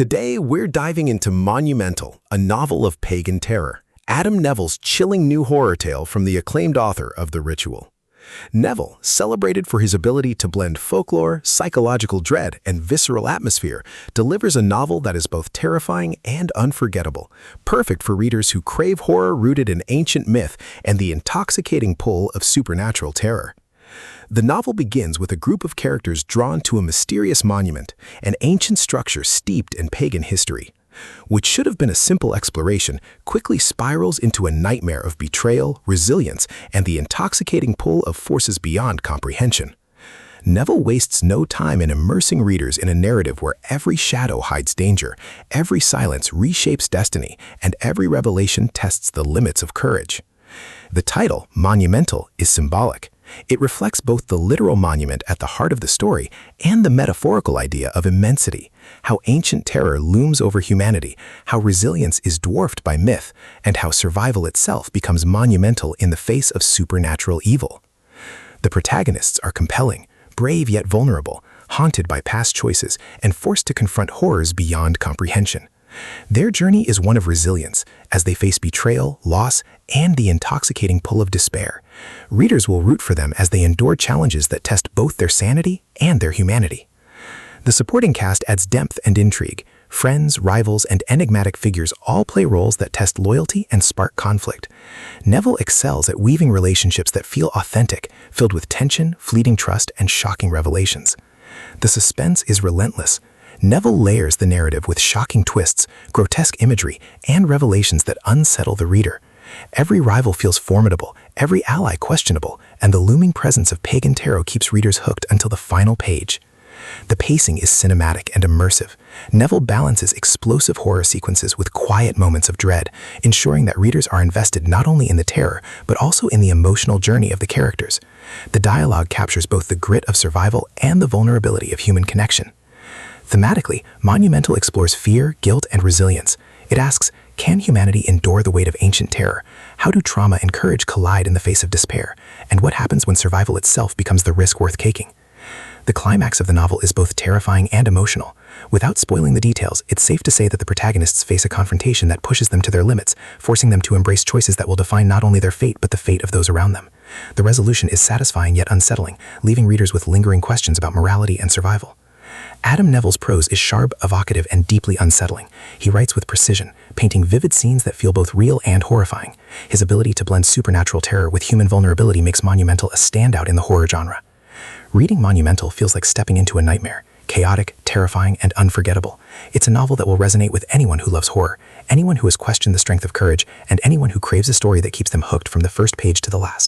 Today, we're diving into Monumental, a novel of pagan terror, Adam Nevill's chilling new horror tale from the acclaimed author of The Ritual. Nevill, celebrated for his ability to blend folklore, psychological dread, and visceral atmosphere, delivers a novel that is both terrifying and unforgettable, perfect for readers who crave horror rooted in ancient myth and the intoxicating pull of supernatural terror. The novel begins with a group of characters drawn to a mysterious monument, an ancient structure steeped in pagan history. Which should have been a simple exploration, quickly spirals into a nightmare of betrayal, resilience, and the intoxicating pull of forces beyond comprehension. Nevill wastes no time in immersing readers in a narrative where every shadow hides danger, every silence reshapes destiny, and every revelation tests the limits of courage. The title, Monumental, is symbolic. It reflects both the literal monument at the heart of the story and the metaphorical idea of immensity, how ancient terror looms over humanity, how resilience is dwarfed by myth, and how survival itself becomes monumental in the face of supernatural evil. The protagonists are compelling, brave yet vulnerable, haunted by past choices, and forced to confront horrors beyond comprehension. Their journey is one of resilience, as they face betrayal, loss, and the intoxicating pull of despair. Readers will root for them as they endure challenges that test both their sanity and their humanity. The supporting cast adds depth and intrigue. Friends, rivals, and enigmatic figures all play roles that test loyalty and spark conflict. Nevill excels at weaving relationships that feel authentic, filled with tension, fleeting trust, and shocking revelations. The suspense is relentless. Nevill layers the narrative with shocking twists, grotesque imagery, and revelations that unsettle the reader. Every rival feels formidable, every ally questionable, and the looming presence of pagan terror keeps readers hooked until the final page. The pacing is cinematic and immersive. Nevill balances explosive horror sequences with quiet moments of dread, ensuring that readers are invested not only in the terror, but also in the emotional journey of the characters. The dialogue captures both the grit of survival and the vulnerability of human connection. Thematically, Monumental explores fear, guilt, and resilience. It asks, can humanity endure the weight of ancient terror? How do trauma and courage collide in the face of despair? And what happens when survival itself becomes the risk worth taking? The climax of the novel is both terrifying and emotional. Without spoiling the details, it's safe to say that the protagonists face a confrontation that pushes them to their limits, forcing them to embrace choices that will define not only their fate but the fate of those around them. The resolution is satisfying yet unsettling, leaving readers with lingering questions about morality and survival. Adam Nevill's prose is sharp, evocative, and deeply unsettling. He writes with precision, painting vivid scenes that feel both real and horrifying. His ability to blend supernatural terror with human vulnerability makes Monumental a standout in the horror genre. Reading Monumental feels like stepping into a nightmare, chaotic, terrifying, and unforgettable. It's a novel that will resonate with anyone who loves horror, anyone who has questioned the strength of courage, and anyone who craves a story that keeps them hooked from the first page to the last.